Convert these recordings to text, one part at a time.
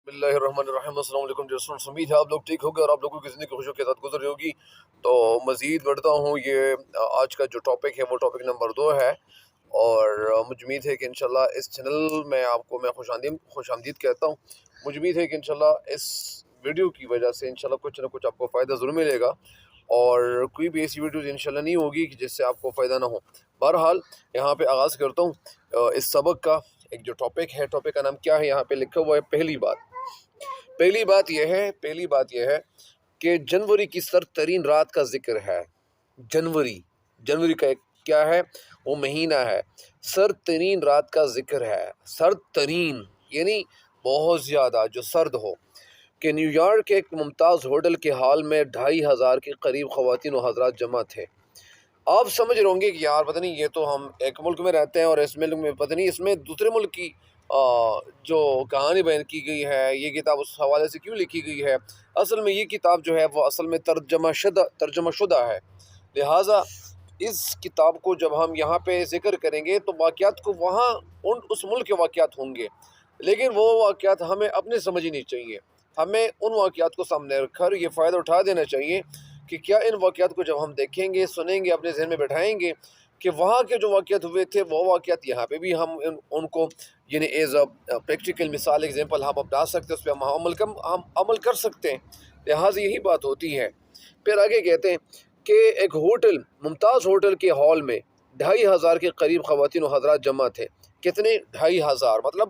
بسم اللہ الرحمن الرحیم۔ السلام علیکم جسٹس، امید ہے آپ لوگ ٹھیک ہوگے اور آپ لوگوں کی زندگی خوشیوں کے ساتھ گزر رہی ہوگی۔ تو مزید بڑھتا ہوں، یہ آج کا جو ٹاپک ہے وہ ٹاپک نمبر 2 ہے، اور مجھ امید ہے کہ انشاءاللہ اس چینل میں آپ کو میں خوش آمدید کہتا ہوں۔ مجھ امید ہے کہ انشاءاللہ اس ویڈیو کی وجہ سے انشاءاللہ کچھ نہ کچھ آپ کو فائدہ ضرور ملے گا، اور کوئی بھی ایسی ویڈیوز انشاءاللہ نہیں ہوگی کہ جس سے آپ کو فائدہ نہ ہو۔ بہرحال یہاں پہ آغاز کرتا ہوں اس سبق کا۔ ایک جو ٹاپک ہے، ٹاپک کا نام کیا ہے، یہاں پہ لکھا ہوا ہے پہلی بات یہ ہے کہ جنوری کی سر ترین رات کا ذکر ہے۔ جنوری کا کیا ہے؟ وہ مہینہ ہے، سر ترین رات کا ذکر ہے۔ سر ترین یعنی بہت زیادہ جو سرد ہو، کہ نیو یارک کے ایک ممتاز ہوٹل کے ہال میں 2500 کے قریب خواتین و حضرات جمع تھے۔ آپ سمجھ رہے ہوں گے کہ یار پتہ نہیں، یہ تو ہم ایک ملک میں رہتے ہیں اور اس ملک میں پتہ نہیں اس میں دوسرے ملک کی جو کہانی بیان کی گئی ہے، یہ کتاب اس حوالے سے کیوں لکھی گئی ہے۔ اصل میں یہ کتاب جو ہے وہ اصل میں ترجمہ شدہ ہے، لہٰذا اس کتاب کو جب ہم یہاں پہ ذکر کریں گے تو واقعات کو وہاں اس ملک کے واقعات ہوں گے، لیکن وہ واقعات ہمیں اپنے سمجھنی چاہیے۔ ہمیں ان واقعات کو سامنے رکھ کر یہ فائدہ اٹھا دینا چاہیے کہ کیا ان واقعات کو جب ہم دیکھیں گے، سنیں گے، اپنے ذہن میں بٹھائیں گے کہ وہاں کے جو واقعات ہوئے تھے وہ واقعات یہاں پہ بھی ہم ان کو یعنی ایز اے پریکٹیکل مثال ایگزامپل ہم اپنا سکتے ہیں، اس پہ ہم عمل کر سکتے ہیں۔ لہٰذا یہی بات ہوتی ہے۔ پھر آگے کہتے ہیں کہ ایک ممتاز ہوٹل کے ہال میں 2500 کے قریب خواتین و حضرات جمع تھے۔ کتنے؟ 2500، مطلب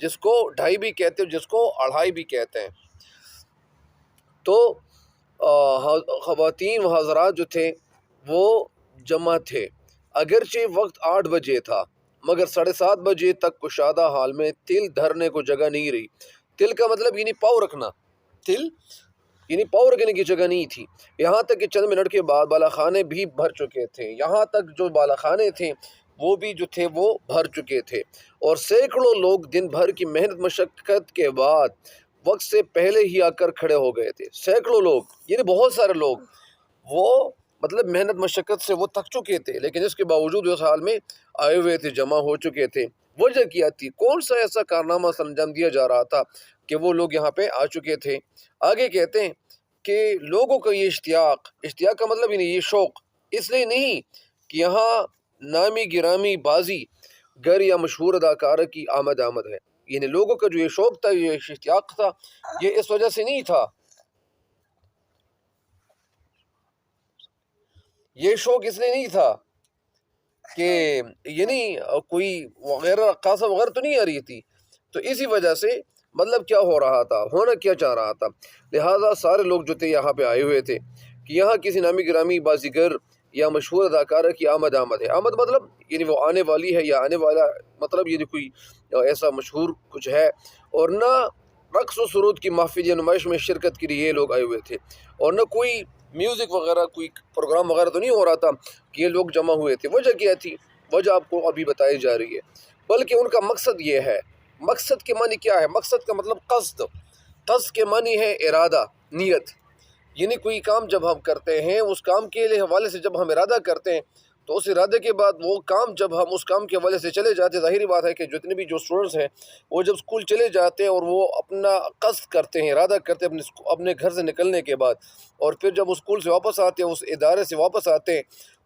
جس کو 2.5 بھی کہتے ہیں، جس کو 2.5 بھی کہتے ہیں۔ تو خواتین و حضرات جو تھے وہ جمع تھے، اگرچہ وقت 8 بجے تھا، مگر 7:30 بجے تک کشادہ حال میں تل دھرنے کو جگہ نہیں رہی۔ تل کا مطلب یعنی پاؤں رکھنا، تل یعنی پاؤں رکھنے کی جگہ نہیں تھی۔ یہاں تک کہ چند منٹ کے بعد بالاخانے بھی بھر چکے تھے، یہاں تک جو بالاخانے تھے وہ بھی جو تھے وہ بھر چکے تھے، اور سینکڑوں لوگ دن بھر کی محنت مشقت کے بعد وقت سے پہلے ہی آ کر کھڑے ہو گئے تھے۔ سینکڑوں لوگ یعنی بہت سارے لوگ، وہ مطلب محنت مشقت سے وہ تھک چکے تھے، لیکن اس کے باوجود اس حال میں آئے ہوئے تھے، جمع ہو چکے تھے۔ وجہ کیا تھی؟ کون سا ایسا کارنامہ انجام دیا جا رہا تھا کہ وہ لوگ یہاں پہ آ چکے تھے؟ آگے کہتے ہیں کہ لوگوں کا یہ اشتیاق کا مطلب یہ شوق، اس لیے نہیں کہ یہاں نامی گرامی بازی گر یا مشہور اداکار کی آمد ہے، یعنی لوگوں کا جو یہ شوق تھا، یہ اشتیاق تھا، یہ اس وجہ سے نہیں تھا، یہ شوق اس لیے نہیں تھا کہ یعنی کوئی وغیرہ رقاصہ وغیرہ تو نہیں آ رہی تھی، تو اسی وجہ سے مطلب کیا ہو رہا تھا، ہونا کیا چاہ رہا تھا، لہٰذا سارے لوگ جو تھے یہاں پہ آئے ہوئے تھے کہ یہاں کسی نامی گرامی بازیگر یا مشہور اداکارہ کی آمد ہے۔ آمد مطلب یعنی وہ آنے والی ہے یا آنے والا، مطلب یعنی کوئی ایسا مشہور کچھ ہے، اور نہ رقص و سرود کی محفل یا نمائش میں شرکت کے لیے یہ لوگ آئے ہوئے تھے، اور نہ کوئی میوزک وغیرہ، کوئی پروگرام وغیرہ تو نہیں ہو رہا تھا کہ یہ لوگ جمع ہوئے تھے۔ وجہ کیا تھی؟ وجہ آپ کو ابھی بتائی جا رہی ہے، بلکہ ان کا مقصد یہ ہے۔ مقصد کے معنی کیا ہے؟ مقصد کا مطلب قصد کے معنی ہے ارادہ، نیت، یعنی کوئی کام جب ہم کرتے ہیں، اس کام کے حوالے سے جب ہم ارادہ کرتے ہیں، تو اس ارادے کے بعد وہ کام جب ہم اس کام کے حوالے سے چلے جاتے ہیں، ظاہری بات ہے کہ جتنے بھی جو اسٹوڈنٹس ہیں وہ جب اسکول چلے جاتے ہیں اور وہ اپنا قصد کرتے ہیں، ارادہ کرتے ہیں اپنے گھر سے نکلنے کے بعد، اور پھر جب اسکول سے واپس آتے ہیں، اس ادارے سے واپس آتے ہیں،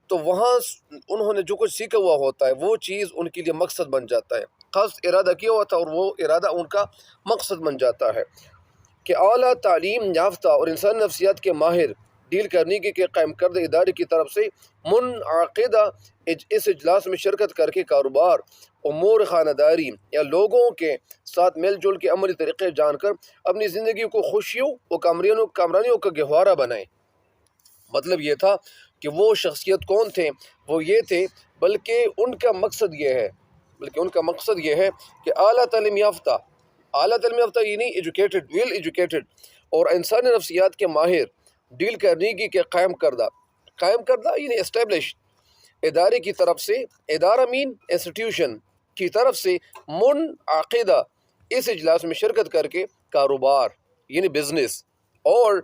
تو وہاں انہوں نے جو کچھ سیکھا ہوا ہوتا ہے وہ چیز ان کے لیے مقصد بن جاتا ہے۔ قصد ارادہ کیا ہوا تھا اور وہ ارادہ ان کا مقصد بن جاتا ہے۔ کہ اعلیٰ تعلیم یافتہ اور انسان نفسیات کے ماہر ڈیل کرنیکی کے قائم کردہ ادارے کی طرف سے منعقدہ اس اجلاس میں شرکت کر کے کاروبار، امور خانہ داری یا لوگوں کے ساتھ میل جول کے عملی طریقے جان کر اپنی زندگی کو خوشیوں و کامرانیوں کا گہوارہ بنائیں۔ مطلب یہ تھا کہ وہ شخصیت کون تھے؟ وہ یہ تھے، بلکہ ان کا مقصد یہ ہے کہ اعلیٰ تعلیم یافتہ یعنی ایجوکیٹڈ، ویل ایجوکیٹڈ اور انسانی نفسیات کے ماہر ڈیل کرنیکی کے قائم کردہ یعنی اسٹیبلش ادارے کی طرف سے، ادارہ مین انسٹیٹیوشن کی طرف سے منعقدہ اس اجلاس میں شرکت کر کے کاروبار یعنی بزنس اور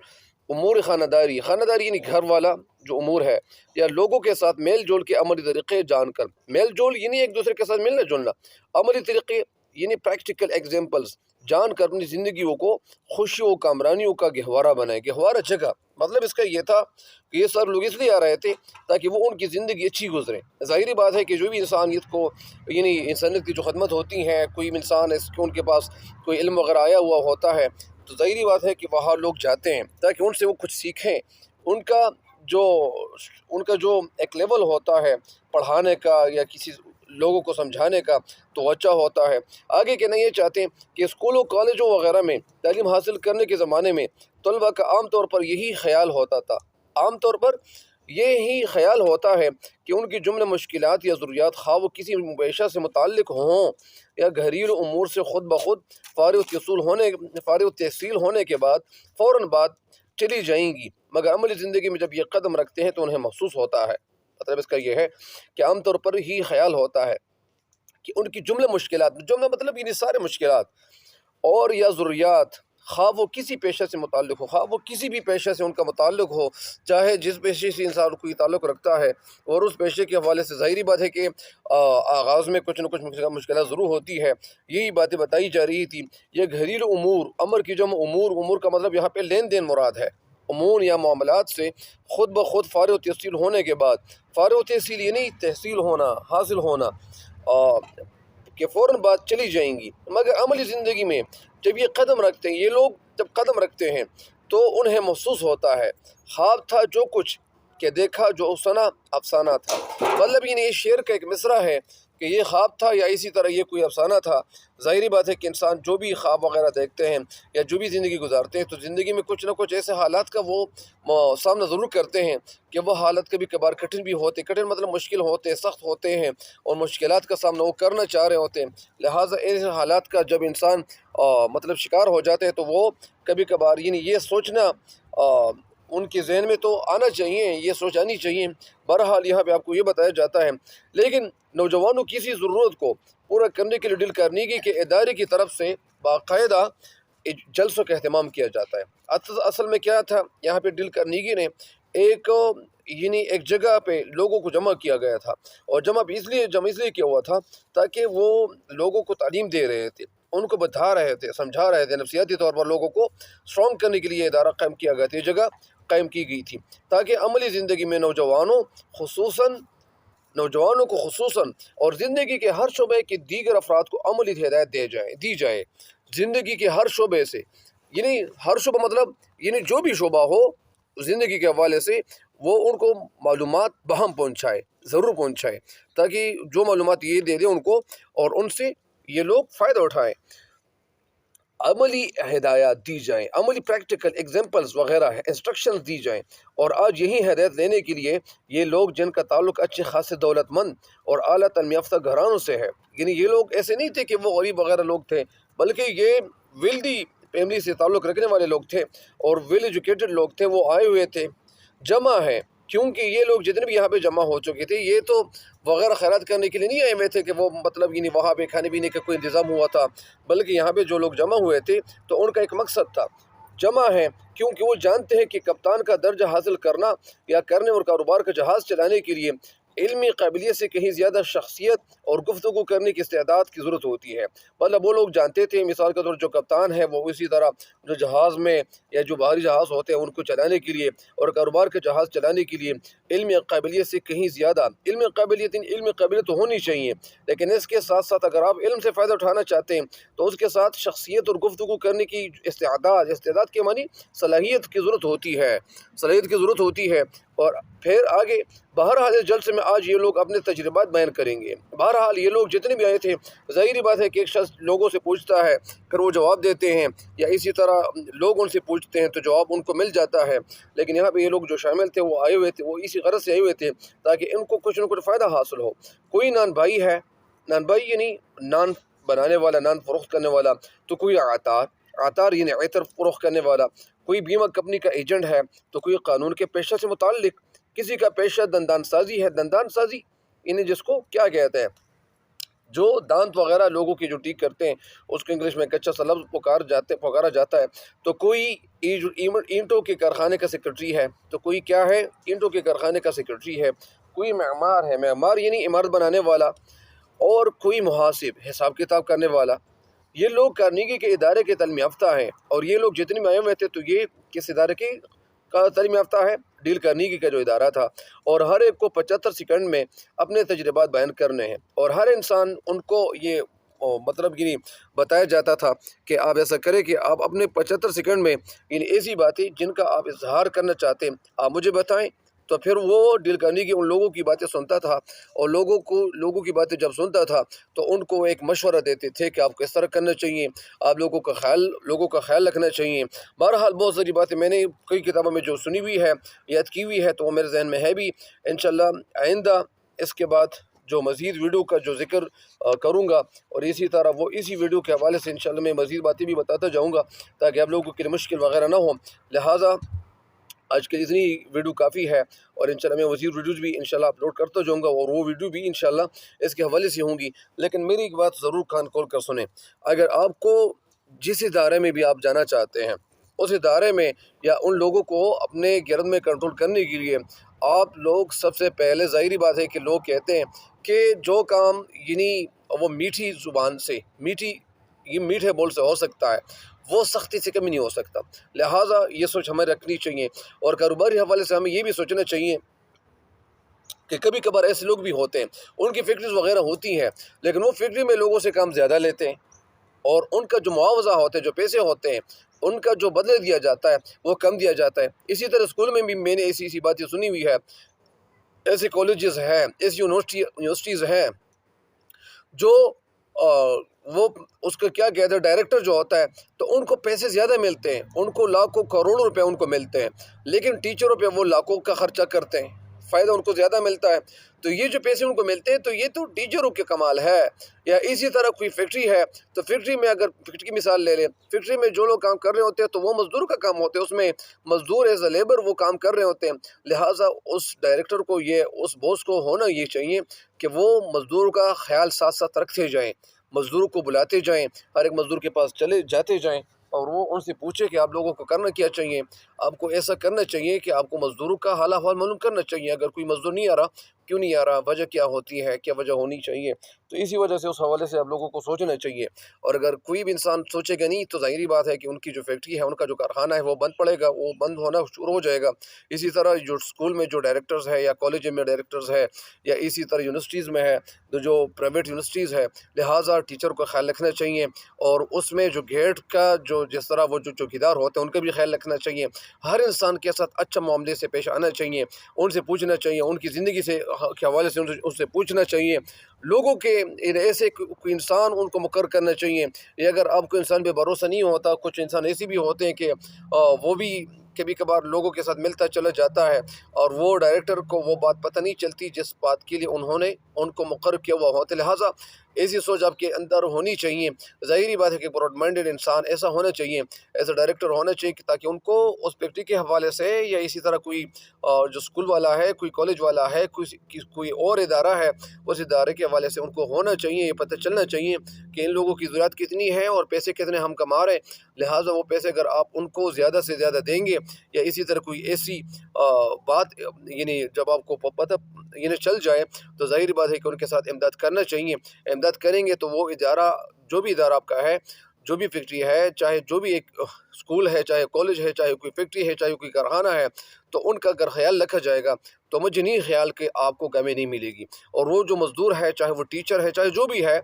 امور خانہ داری یعنی گھر والا جو امور ہے، یا لوگوں کے ساتھ میل جول کے عملی طریقے جان کر، میل جول یعنی ایک دوسرے کے ساتھ ملنا جلنا، عملی طریقے یعنی پریکٹیکل ایگزامپلز جان کر اپنی زندگیوں کو خوشیوں کامرانیوں کا گہوارہ بنائے، گہوارہ جگہ مطلب اس کا یہ تھا کہ یہ سب لوگ اس لیے آ رہے تھے تاکہ وہ ان کی زندگی اچھی گزرے۔ ظاہری بات ہے کہ جو بھی انسانیت کو یعنی انسانیت کی جو خدمت ہوتی ہیں، کوئی انسان ان کے پاس کوئی علم وغیرہ آیا ہوا ہوتا ہے تو ظاہری بات ہے کہ وہاں لوگ جاتے ہیں تاکہ ان سے وہ کچھ سیکھیں۔ ان کا جو ایک لیول ہوتا ہے پڑھانے کا یا کسی لوگوں کو سمجھانے کا توجہ ہوتا ہے، آگے کے نہیں یہ چاہتے ہیں کہ اسکولوں کالجوں وغیرہ میں تعلیم حاصل کرنے کے زمانے میں طلباء کا عام طور پر یہی خیال ہوتا تھا، عام طور پر یہی خیال ہوتا ہے کہ ان کی جملہ مشکلات یا ضروریات خواہ وہ کسی پیشہ سے متعلق ہوں یا گھریلو امور سے خود بخود فارغ التحصیل ہونے کے بعد فوراً بات چلی جائیں گی، مگر عملی زندگی میں جب یہ قدم رکھتے ہیں تو انہیں محسوس ہوتا ہے، مطلب اس کا یہ ہے کہ عام طور پر ہی خیال ہوتا ہے کہ ان کی جملہ مطلب یہ سارے مشکلات اور یا ضروریات خواہ وہ کسی پیشہ سے متعلق ہو، خواہ وہ کسی بھی پیشہ سے ان کا متعلق ہو، چاہے جس پیشے سے انسان کوئی تعلق رکھتا ہے اور اس پیشے کے حوالے سے ظاہری بات ہے کہ آغاز میں کچھ نہ کچھ مشکلات ضرور ہوتی ہے، یہی باتیں بتائی جا رہی تھی۔ یہ گھریلو امور، امر کی جمع امور کا مطلب یہاں پہ لین دین مراد ہے، امور یا معاملات سے خود بخود فارغ تحصیل ہونے کے بعد، فارغ تحصیل یعنی تحصیل ہونا، حاصل ہونا کہ فوراً بات چلی جائیں گی، مگر عملی زندگی میں جب یہ قدم رکھتے ہیں، یہ لوگ جب قدم رکھتے ہیں تو انہیں محسوس ہوتا ہے خواب تھا جو کچھ کہ دیکھا جو سنا افسانہ تھا، مطلب یہ شعر کا ایک مصرع ہے کہ یہ خواب تھا یا اسی طرح یہ کوئی افسانہ تھا۔ ظاہری بات ہے کہ انسان جو بھی خواب وغیرہ دیکھتے ہیں یا جو بھی زندگی گزارتے ہیں تو زندگی میں کچھ نہ کچھ ایسے حالات کا وہ سامنا ضرور کرتے ہیں کہ وہ حالت کبھی کبھار کٹھن بھی ہوتے، کٹھن مطلب مشکل ہوتے، سخت ہوتے ہیں اور مشکلات کا سامنا وہ کرنا چاہ رہے ہوتے ہیں، لہٰذا ایسے حالات کا جب انسان مطلب شکار ہو جاتے ہیں تو وہ کبھی کبھار یعنی یہ سوچنا ان کے ذہن میں تو آنا چاہیے، یہ سوچ آنی چاہیے۔ بہرحال یہاں پہ آپ کو یہ بتایا جاتا ہے لیکن نوجوانوں کی اسی ضرورت کو پورا کرنے کے لیے ڈل کرنیگی کے ادارے کی طرف سے باقاعدہ جلسوں کا اہتمام کیا جاتا ہے۔ اصل میں کیا تھا، یہاں پہ ڈل کرنیگی نے ایک جگہ پہ لوگوں کو جمع کیا گیا تھا، اور جمع اس لیے کیا ہوا تھا تاکہ وہ لوگوں کو تعلیم دے رہے تھے، ان کو بتا رہے تھے، سمجھا رہے تھے، نفسیاتی طور پر لوگوں کو اسٹرانگ کرنے کے لیے ادارہ قائم کیا گیا تھا، یہ جگہ قائم کی گئی تھی تاکہ عملی زندگی میں نوجوانوں کو خصوصاً اور زندگی کے ہر شعبے کے دیگر افراد کو عملی ہدایت دی جائے زندگی کے ہر شعبے سے، یعنی ہر شعبہ مطلب یعنی جو بھی شعبہ ہو زندگی کے حوالے سے وہ ان کو معلومات بہم ضرور پہنچائے تاکہ جو معلومات یہ دے دیں ان کو اور ان سے یہ لوگ فائدہ اٹھائیں، عملی ہدایات دی جائیں، عملی پریکٹیکل ایگزامپلز وغیرہ انسٹرکشنز دی جائیں۔ اور آج یہی ہدایت لینے کے لیے یہ لوگ جن کا تعلق اچھے خاصے دولت مند اور اعلیٰ تعلیم یافتہ گھرانوں سے ہے، یعنی یہ لوگ ایسے نہیں تھے کہ وہ غریب وغیرہ لوگ تھے، بلکہ یہ ویلڈی فیملی سے تعلق رکھنے والے لوگ تھے اور ویل ایجوکیٹڈ لوگ تھے، وہ آئے ہوئے تھے، جمع ہے، کیونکہ یہ لوگ جتنے بھی یہاں پہ جمع ہو چکے تھے یہ تو وغیرہ خیرات کرنے کے لیے نہیں آئے ہوئے تھے کہ وہ مطلب یعنی وہاں پہ کھانے پینے کا کوئی انتظام ہوا تھا، بلکہ یہاں پہ جو لوگ جمع ہوئے تھے تو ان کا ایک مقصد تھا، جمع ہے کیونکہ وہ جانتے ہیں کہ کپتان کا درجہ حاصل کرنے اور کاروبار کا جہاز چلانے کے لیے علمی قابلیت سے کہیں زیادہ شخصیت اور گفتگو کرنے کی استعداد کی ضرورت ہوتی ہے۔ مطلب وہ لوگ جانتے تھے مثال کے طور جو کپتان ہے وہ اسی طرح جو جہاز میں یا جو بحری جہاز ہوتے ہیں ان کو چلانے کے لیے اور کاروبار کے جہاز چلانے کے لیے علمی قابلیت سے کہیں زیادہ علمی قابلیت تو ہونی چاہیے، لیکن اس کے ساتھ ساتھ اگر آپ علم سے فائدہ اٹھانا چاہتے ہیں تو اس کے ساتھ شخصیت اور گفتگو کرنے کی استعداد کے معنی صلاحیت کی ضرورت ہوتی ہے۔ اور پھر آگے بہرحال اس جلسے میں آج یہ لوگ اپنے تجربات بیان کریں گے۔ بہرحال یہ لوگ جتنے بھی آئے تھے ظاہری بات ہے کہ ایک شخص لوگوں سے پوچھتا ہے پھر وہ جواب دیتے ہیں یا اسی طرح لوگ ان سے پوچھتے ہیں تو جواب ان کو مل جاتا ہے، لیکن یہاں پہ یہ لوگ جو شامل تھے وہ آئے ہوئے تھے، وہ اسی غرض سے آئے ہوئے تھے تاکہ ان کو کچھ نہ کچھ فائدہ حاصل ہو۔ کوئی نان بھائی ہے، نان بھائی یعنی نان بنانے والا، نان فروخت کرنے والا، تو کوئی عطار یعنی عطر فروخت کرنے والا، کوئی بیمہ کمپنی کا ایجنٹ ہے، تو کوئی قانون کے پیشہ سے متعلق، کسی کا پیشہ دندان سازی ہے، دندان سازی یعنی جس کو کیا کہتے ہیں جو دانت وغیرہ لوگوں کی جو ٹھیک کرتے ہیں اس کو انگلش میں کچا سا لفظ پکارا جاتا ہے، تو کوئی اینٹوں کے کارخانے کا سیکرٹری ہے، تو کوئی کیا ہے اینٹوں کے کارخانے کا سیکرٹری ہے، کوئی معمار ہے، معمار یعنی عمارت بنانے والا، اور کوئی محاسب حساب کتاب کرنے والا، یہ لوگ کارنیگی کے ادارے کے تعلیم یافتہ ہیں، اور یہ لوگ جتنے بھی آئے ہوئے تھے تو یہ کس ادارے کے کا تعلیم یافتہ ہے؟ ڈیل کارنیگی کا جو ادارہ تھا، اور ہر ایک کو 75 سیکنڈ میں اپنے تجربات بیان کرنے ہیں، اور ہر انسان ان کو یہ مطلب یعنی بتایا جاتا تھا کہ آپ ایسا کریں کہ آپ اپنے 75 سیکنڈ میں یعنی ایسی باتیں جن کا آپ اظہار کرنا چاہتے ہیں آپ مجھے بتائیں۔ تو پھر وہ ڈیل کرنیگی ان لوگوں کی باتیں سنتا تھا، اور لوگوں کی باتیں جب سنتا تھا تو ان کو ایک مشورہ دیتے تھے کہ آپ کو اس طرح کرنا چاہیے، آپ لوگوں کا خیال رکھنا چاہیے۔ بہرحال بہت ساری باتیں میں نے کئی کتابوں میں جو سنی ہوئی ہے، یاد کی ہوئی ہے، تو وہ میرے ذہن میں ہے بھی۔ انشاءاللہ آئندہ اس کے بعد جو مزید ویڈیو کا جو ذکر کروں گا، اور اسی طرح وہ اسی ویڈیو کے حوالے سے انشاءاللہ میں مزید باتیں بھی بتاتا جاؤں گا تاکہ آپ لوگوں کے لیے مشکل وغیرہ نہ ہو۔ لہٰذا آج کے اتنی ویڈیو کافی ہے، اور انشاءاللہ میں مزید ویڈیوز بھی انشاءاللہ اپلوڈ کرتا جاؤں گا، اور وہ ویڈیو بھی انشاءاللہ اس کے حوالے سے ہوں گی۔ لیکن میری ایک بات ضرور کان کھول کر سنیں، اگر آپ کو جس ادارے میں بھی آپ جانا چاہتے ہیں، اس ادارے میں یا ان لوگوں کو اپنے گرد میں کنٹرول کرنے کے لیے آپ لوگ سب سے پہلے، ظاہری بات ہے کہ لوگ کہتے ہیں کہ جو کام یعنی وہ میٹھی زبان سے میٹھے بول سے ہو سکتا ہے، وہ سختی سے کمی نہیں ہو سکتا۔ لہٰذا یہ سوچ ہمیں رکھنی چاہیے، اور کاروباری حوالے سے ہمیں یہ بھی سوچنا چاہیے کہ کبھی کبھار ایسے لوگ بھی ہوتے ہیں، ان کی فیکٹریز وغیرہ ہوتی ہیں، لیکن وہ فیکٹری میں لوگوں سے کام زیادہ لیتے ہیں، اور ان کا جو معاوضہ ہوتا ہے، جو پیسے ہوتے ہیں، ان کا جو بدلے دیا جاتا ہے وہ کم دیا جاتا ہے۔ اسی طرح اسکول میں بھی میں نے ایسی باتیں سنی ہوئی ہے، ایسے کالجز ہیں، ایسی یونیورسٹیز ہیں جو وہ اس کا کیا کہتے ہیں، ڈائریکٹر جو ہوتا ہے تو ان کو پیسے زیادہ ملتے ہیں، ان کو لاکھوں کروڑوں روپے ان کو ملتے ہیں، لیکن ٹیچروں پہ وہ لاکھوں کا خرچہ کرتے ہیں، فائدہ ان کو زیادہ ملتا ہے۔ تو یہ جو پیسے ان کو ملتے ہیں تو یہ تو ٹیچروں کے کمال ہے۔ یا اسی طرح کوئی فیکٹری ہے، تو فیکٹری میں اگر فیکٹری کی مثال لے لیں، فیکٹری میں جو لوگ کام کر رہے ہوتے ہیں تو وہ مزدور کا کام ہوتا ہے، اس میں مزدور ایز اے لیبر وہ کام کر رہے ہوتے ہیں۔ لہٰذا اس ڈائریکٹر کو اس بوس کو ہونا یہ چاہیے کہ وہ مزدور کا خیال ساتھ ساتھ رکھتے جائیں، مزدوروں کو بلاتے جائیں، ہر ایک مزدور کے پاس چلے جاتے جائیں، اور وہ ان سے پوچھے کہ آپ لوگوں کو کرنا کیا چاہیے، آپ کو ایسا کرنا چاہیے کہ آپ کو مزدوروں کا حال احوال معلوم کرنا چاہیے۔ اگر کوئی مزدور نہیں آ رہا، کیوں نہیں آ رہا، وجہ کیا ہوتی ہے، کیا وجہ ہونی چاہیے، تو اسی وجہ سے اس حوالے سے آپ لوگوں کو سوچنا چاہیے۔ اور اگر کوئی بھی انسان سوچے گا نہیں تو ظاہری بات ہے کہ ان کی جو فیکٹری ہے، ان کا جو کارخانہ ہے وہ بند پڑے گا، وہ بند ہونا شروع ہو جائے گا۔ اسی طرح جو اسکول میں جو ڈائریکٹرز ہے، یا کالج میں ڈائریکٹرز ہے، یا اسی طرح یونیورسٹیز میں ہے، جو پرائیویٹ یونیورسٹیز ہے، لہٰذا ٹیچر کا خیال رکھنا چاہیے، اور اس میں جو گیٹ کا جس طرح وہ جو چوکیدار ہوتے ہیں ان کا بھی خیال رکھنا چاہیے۔ ہر انسان کے ساتھ اچھا معاملے سے پیش آنا چاہیے، ان سے پوچھنا چاہیے، ان کی زندگی کے حوالے سے ان سے پوچھنا چاہیے۔ لوگوں کے ایسے کوئی انسان ان کو مقرر کرنا چاہیے، یا اگر آپ کو انسان پہ بھروسہ نہیں ہوتا، کچھ انسان ایسے بھی ہوتے ہیں کہ وہ بھی کبھی کبھار لوگوں کے ساتھ ملتا چلا جاتا ہے، اور وہ ڈائریکٹر کو وہ بات پتہ نہیں چلتی جس بات کے لیے انہوں نے ان کو مقرر کیا ہوا ہوتا ہے۔ لہٰذا ایسی سوچ آپ کے اندر ہونی چاہیے۔ ظاہری بات ہے کہ براڈ مائنڈڈ انسان ایسا ہونا چاہیے، ایسا ڈائریکٹر ہونا چاہیے کہ تاکہ ان کو اس فیکٹری کے حوالے سے، یا اسی طرح کوئی جو اسکول والا ہے، کوئی کالج والا ہے، کوئی اور ادارہ ہے، اس ادارے کے حوالے سے ان کو ہونا چاہیے، یہ پتہ چلنا چاہیے کہ ان لوگوں کی ضرورت کتنی ہے اور پیسے کتنے ہم کما رہے ہیں۔ لہٰذا وہ پیسے اگر آپ ان کو زیادہ سے زیادہ دیں گے، یا اسی طرح کوئی ایسی بات یعنی جب آپ کو پتہ چل جائے، تو ظاہری بات ہے کہ ان کے ساتھ امداد کرنا چاہیے۔ امداد کریں گے تو وہ ادارہ، جو بھی ادارہ آپ کا ہے، جو بھی فیکٹری ہے، چاہے جو بھی ایک اسکول ہے، چاہے کالج ہے، چاہے کوئی فیکٹری ہے، چاہے کوئی کارخانہ ہے، تو ان کا اگر خیال رکھا جائے گا تو مجھے نہیں خیال کہ آپ کو کمی نہیں ملے گی۔ اور وہ جو مزدور ہے، چاہے وہ ٹیچر ہے، چاہے جو بھی ہے،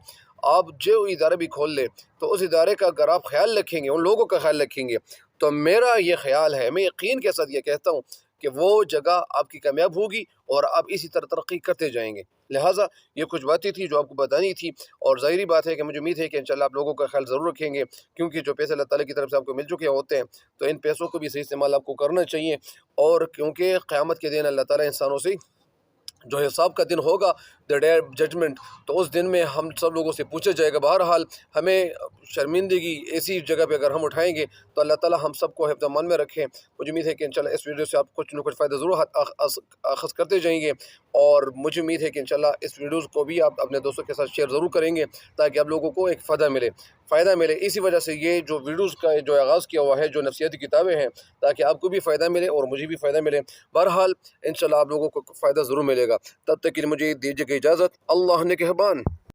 آپ جو ادارہ بھی کھول لیں تو اس ادارے کا اگر آپ خیال رکھیں گے، ان لوگوں کا خیال رکھیں گے، تو میرا یہ خیال ہے، میں یقین کے ساتھ یہ کہتا ہوں کہ وہ جگہ آپ کی کامیاب ہوگی، اور آپ اسی طرح ترقی کرتے جائیں گے۔ لہٰذا یہ کچھ باتیں تھیں جو آپ کو بتانی تھی، اور ظاہری بات ہے کہ مجھے امید ہے کہ انشاءاللہ آپ لوگوں کا خیال ضرور رکھیں گے، کیونکہ جو پیسے اللہ تعالیٰ کی طرف سے آپ کو مل چکے ہوتے ہیں تو ان پیسوں کو بھی صحیح استعمال آپ کو کرنا چاہیے۔ اور کیونکہ قیامت کے دن اللہ تعالیٰ انسانوں سے جو حساب کا دن ہوگا، دا ڈے آف ججمنٹ، تو اس دن میں ہم سب لوگوں سے پوچھا جائے گا۔ بہرحال ہمیں شرمندگی ایسی جگہ پہ اگر ہم اٹھائیں گے تو اللہ تعالیٰ ہم سب کو حفظ امان میں رکھیں۔ مجھے امید ہے کہ انشاءاللہ اس ویڈیو سے آپ کچھ نہ کچھ فائدہ ضرور اخذ کرتے جائیں گے، اور مجھے امید ہے کہ انشاءاللہ اس ویڈیوز کو بھی آپ اپنے دوستوں کے ساتھ شیئر ضرور کریں گے تاکہ آپ لوگوں کو ایک فائدہ ملے۔ اسی وجہ سے یہ جو ویڈیوز کا جو آغاز کیا ہوا ہے، جو نفسیاتی کتابیں ہیں، تاکہ آپ کو بھی فائدہ ملے اور مجھے بھی فائدہ ملے۔ بہرحال انشاءاللہ آپ لوگوں کو فائدہ ضرور ملے گا۔ تب تک کے لیے مجھے دیجیے گا اجازت۔ اللہ نگہبان۔